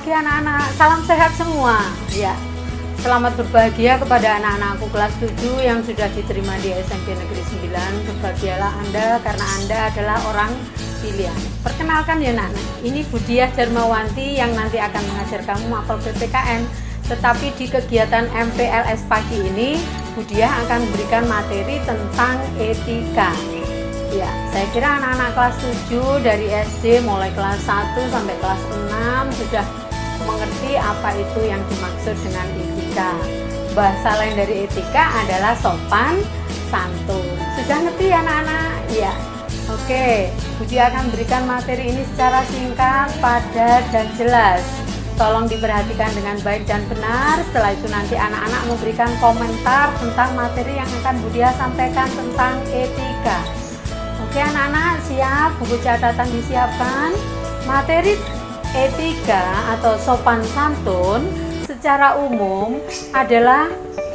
pagi anak-anak, salam sehat semua ya. Selamat berbahagia kepada anak-anakku kelas 7 yang sudah diterima di SMP Negeri 9. Berbahagialah Anda karena Anda adalah orang pilihan. Perkenalkan ya anak-anak, ini Budiah Darmawanti yang nanti akan mengajar kamu mapel PPKN. Tetapi di kegiatan MPLS pagi ini, Budiah akan memberikan materi tentang etika. Ya, saya kira anak-anak kelas 7 dari SD mulai kelas 1 sampai kelas 6 sudah mengerti apa itu yang dimaksud dengan etika. Bahasa lain dari etika adalah sopan santun. Sudah ngerti anak-anak? Ya. Oke, Budi akan berikan materi ini secara singkat, padat, dan jelas. Tolong diperhatikan dengan baik dan benar. Setelah itu nanti anak-anak memberikan komentar tentang materi yang akan Budi sampaikan tentang etika. Oke anak-anak, siap? Buku catatan disiapkan. Materi etika atau sopan santun secara umum adalah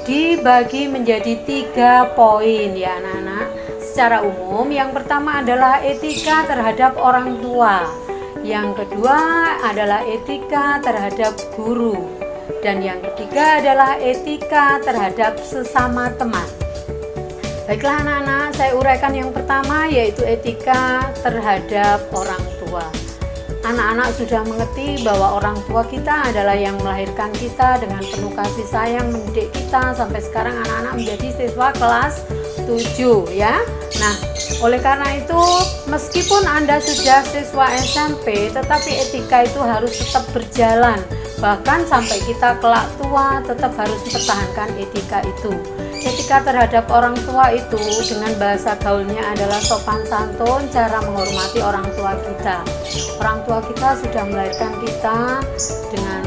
dibagi menjadi 3 poin ya anak-anak. Secara umum, yang pertama adalah etika terhadap orang tua. Yang kedua adalah etika terhadap guru. Dan yang ketiga adalah etika terhadap sesama teman. Baiklah anak-anak, saya uraikan yang pertama yaitu etika terhadap orang tua. Anak-anak sudah mengerti bahwa orang tua kita adalah yang melahirkan kita dengan penuh kasih sayang, mendidik kita sampai sekarang anak-anak menjadi siswa kelas 7 ya. Nah, oleh karena itu meskipun Anda sudah siswa SMP, tetapi etika itu harus tetap berjalan. Bahkan sampai kita kelak tua tetap harus mempertahankan etika itu. Etika terhadap orang tua itu dengan bahasa gaulnya adalah sopan santun, cara menghormati orang tua kita. Orang tua kita sudah melahirkan kita dengan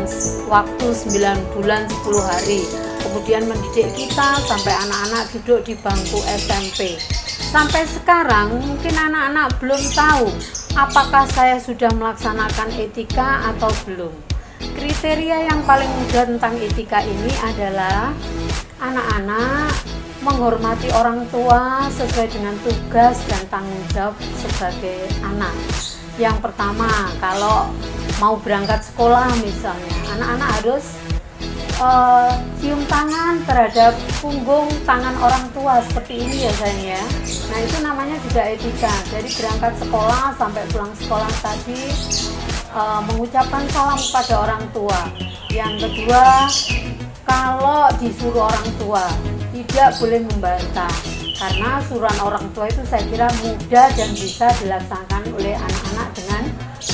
waktu 9 bulan 10 hari. Kemudian mendidik kita sampai anak-anak duduk di bangku SMP. Sampai sekarang mungkin anak-anak belum tahu apakah saya sudah melaksanakan etika atau belum. Kriteria yang paling mudah tentang etika ini adalah anak-anak menghormati orang tua sesuai dengan tugas dan tanggung jawab sebagai anak. Yang pertama, kalau mau berangkat sekolah misalnya, anak-anak harus cium tangan terhadap punggung tangan orang tua seperti ini ya sayang ya. Nah itu namanya juga etika. Jadi berangkat sekolah sampai pulang sekolah tadi mengucapkan salam kepada orang tua. Yang kedua, kalau disuruh orang tua tidak boleh membantah, karena suruhan orang tua itu saya kira mudah dan bisa dilaksanakan oleh anak-anak dengan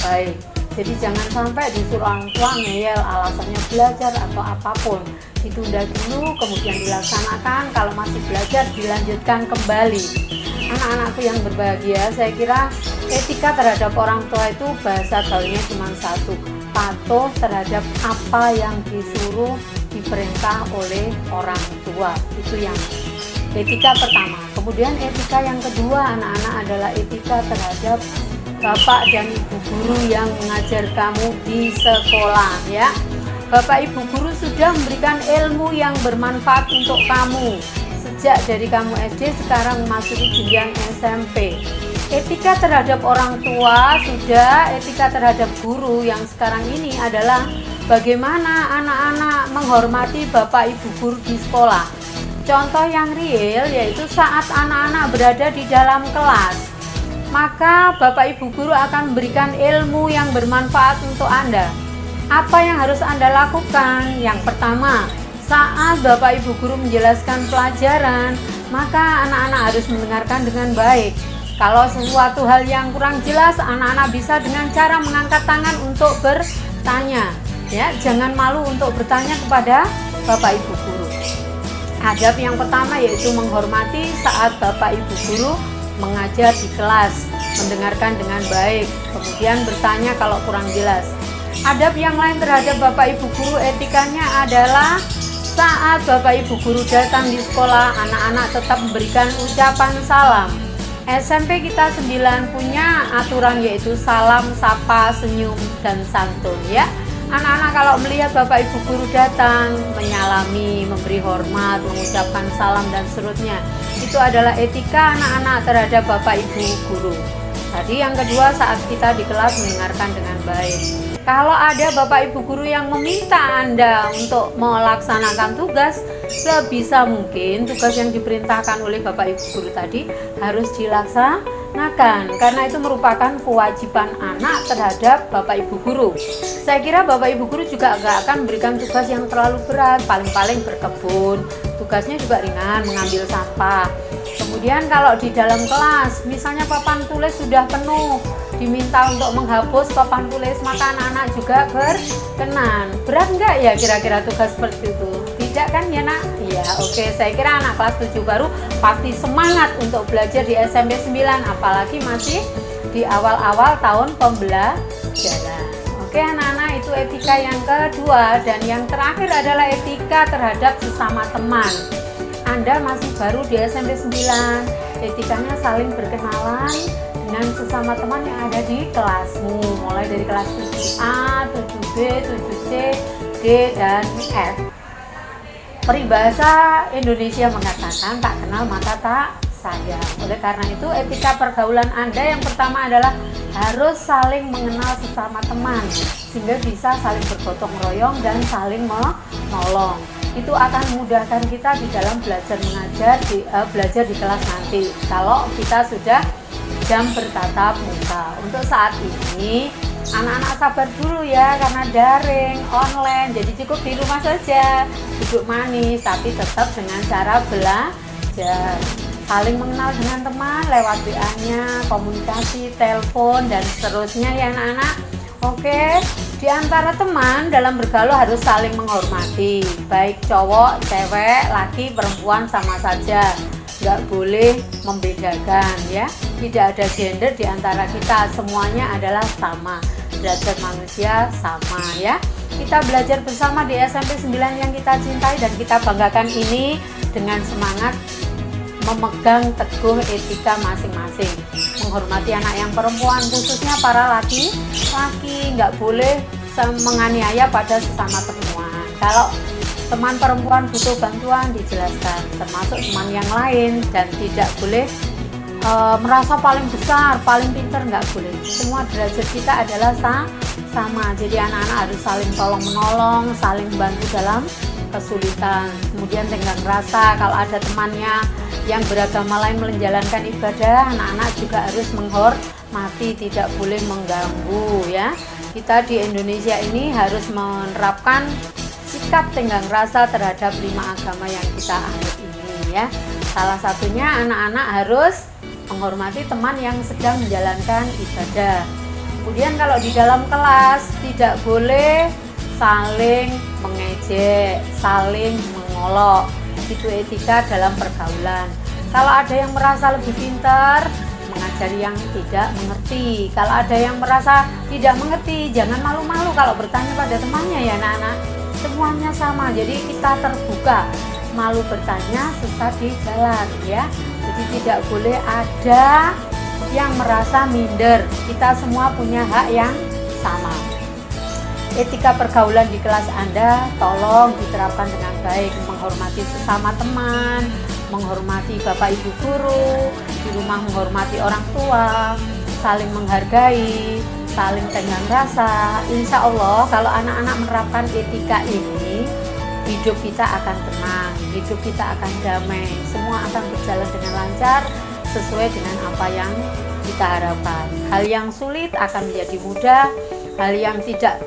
baik. Jadi jangan sampai disuruh orang tua ngeyel alasannya belajar atau apapun, ditunda dulu kemudian dilaksanakan. Kalau masih belajar dilanjutkan kembali. Anak-anakku yang berbahagia, saya kira etika terhadap orang tua itu bahasa gaulnya cuma satu, patuh terhadap apa yang disuruh diperintah oleh orang tua. Itu yang etika pertama. Kemudian etika yang kedua anak-anak adalah etika terhadap bapak dan ibu guru yang mengajar kamu di sekolah ya. Bapak ibu guru sudah memberikan ilmu yang bermanfaat untuk kamu sejak dari kamu SD sekarang memasuki jenjang SMP. Etika terhadap orang tua sudah, etika terhadap guru yang sekarang ini adalah bagaimana anak-anak menghormati bapak ibu guru di sekolah. Contoh yang real yaitu saat anak-anak berada di dalam kelas, maka bapak ibu guru akan memberikan ilmu yang bermanfaat untuk Anda. Apa yang harus Anda lakukan? Yang pertama, saat bapak ibu guru menjelaskan pelajaran, maka anak-anak harus mendengarkan dengan baik. Kalau sesuatu hal yang kurang jelas, anak-anak bisa dengan cara mengangkat tangan untuk bertanya. Ya, jangan malu untuk bertanya kepada bapak ibu guru. Adab yang pertama yaitu menghormati saat bapak ibu guru mengajar di kelas, mendengarkan dengan baik, kemudian bertanya kalau kurang jelas. Adab yang lain terhadap bapak ibu guru etikanya adalah saat bapak ibu guru datang di sekolah, anak-anak tetap memberikan ucapan salam. SMP kita 9 punya aturan yaitu salam, sapa, senyum, dan santun ya. Anak-anak kalau melihat bapak ibu guru datang, menyalami, memberi hormat, mengucapkan salam dan seterusnya, itu adalah etika anak-anak terhadap bapak ibu guru. Tadi yang kedua, saat kita di kelas mendengarkan dengan baik. Kalau ada Bapak Ibu guru yang meminta Anda untuk melaksanakan tugas, sebisa mungkin tugas yang diperintahkan oleh Bapak Ibu guru tadi harus dilaksanakan, karena itu merupakan kewajiban anak terhadap Bapak Ibu guru. Saya kira Bapak Ibu guru juga nggak akan memberikan tugas yang terlalu berat, paling-paling berkebun, tugasnya juga ringan, mengambil sampah. Kemudian kalau di dalam kelas, misalnya papan tulis sudah penuh, diminta untuk menghapus papan tulis, maka anak-anak juga berkenan. Berat nggak ya kira-kira tugas seperti itu? Tidak kan ya nak? Ya oke, saya kira anak kelas 7 baru pasti semangat untuk belajar di SMP 9, apalagi masih di awal-awal tahun pembelajaran. Oke anak-anak, itu etika yang kedua. Dan yang terakhir adalah etika terhadap sesama teman. Anda masih baru di SMP 9, etikanya saling berkenalan dengan sesama teman yang ada di kelasmu, mulai dari kelas 7A, 7B, 7C, D, dan F. Peribahasa Indonesia mengatakan tak kenal maka tak sayang. Oleh karena itu, etika pergaulan Anda yang pertama adalah harus saling mengenal sesama teman, sehingga bisa saling bergotong royong dan saling menolong. Itu akan memudahkan kita di dalam belajar mengajar, belajar di kelas nanti kalau kita sudah jam bertatap muka. Untuk saat ini anak-anak sabar dulu ya, karena daring, online, jadi cukup di rumah saja, duduk manis, tapi tetap dengan cara belajar, saling mengenal dengan teman lewat WA-nya, komunikasi, telepon, dan seterusnya ya anak-anak. Oke, di antara teman dalam bergaul harus saling menghormati, baik cowok, cewek, laki, perempuan sama saja, nggak boleh membedakan ya. Tidak ada gender di antara kita, semuanya adalah sama, derajat manusia sama ya. Kita belajar bersama di SMP 9 yang kita cintai dan kita banggakan ini dengan semangat memegang teguh etika masing-masing, menghormati anak yang perempuan, khususnya para laki-laki, nggak boleh menganiaya pada sesama temuan. Kalau teman perempuan butuh bantuan, dijelaskan, termasuk teman yang lain, dan tidak boleh merasa paling besar, paling pintar, nggak boleh. Semua derajat kita adalah sama, jadi anak-anak harus saling tolong menolong, saling bantu dalam kesulitan. Kemudian tenggang rasa, kalau ada temannya yang beragama lain menjalankan ibadah, anak-anak juga harus menghormati, tidak boleh mengganggu ya. Kita di Indonesia ini harus menerapkan sikap tenggang rasa terhadap 5 agama yang kita anut ini ya. Salah satunya anak-anak harus menghormati teman yang sedang menjalankan ibadah. Kemudian kalau di dalam kelas tidak boleh saling mengejek, saling mengolok. Itu etika dalam pergaulan. Kalau ada yang merasa lebih pintar, mengajari yang tidak mengerti. Kalau ada yang merasa tidak mengerti, jangan malu-malu kalau bertanya pada temannya ya anak-anak. Semuanya sama, jadi kita terbuka. Malu bertanya, susah di jalan ya. Jadi tidak boleh ada yang merasa minder. Kita semua punya hak yang sama. Etika pergaulan di kelas Anda tolong diterapkan dengan baik, menghormati sesama teman, menghormati Bapak Ibu guru, di rumah menghormati orang tua, saling menghargai, saling tenggang rasa. Insya Allah kalau anak-anak menerapkan etika ini, hidup kita akan tenang, hidup kita akan damai, semua akan berjalan dengan lancar sesuai dengan apa yang kita harapkan. Hal yang sulit akan menjadi mudah, hal yang tidak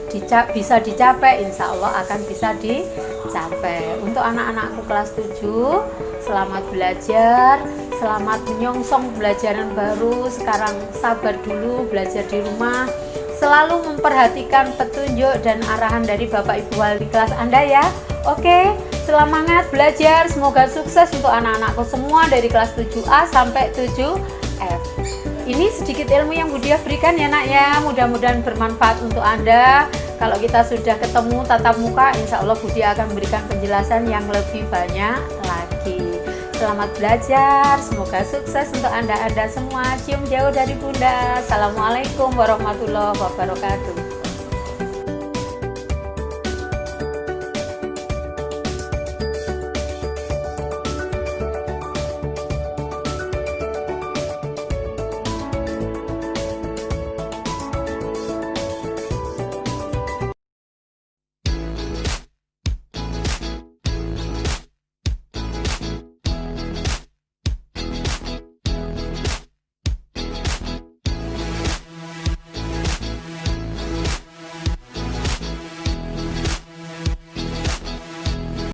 bisa dicapai insya Allah akan bisa dicapai. Untuk anak-anakku kelas 7, selamat belajar, selamat menyongsong pembelajaran baru. Sekarang sabar dulu, belajar di rumah, selalu memperhatikan petunjuk dan arahan dari Bapak Ibu wali kelas Anda ya. Oke, semangat belajar, semoga sukses untuk anak-anakku semua dari kelas 7A sampai 7F. Ini sedikit ilmu yang Budia berikan ya nak ya, mudah-mudahan bermanfaat untuk Anda. Kalau kita sudah ketemu tatap muka, insya Allah Budia akan memberikan penjelasan yang lebih banyak lagi. Selamat belajar, semoga sukses untuk Anda semua. Cium jauh dari Bunda. Assalamualaikum warahmatullahi wabarakatuh.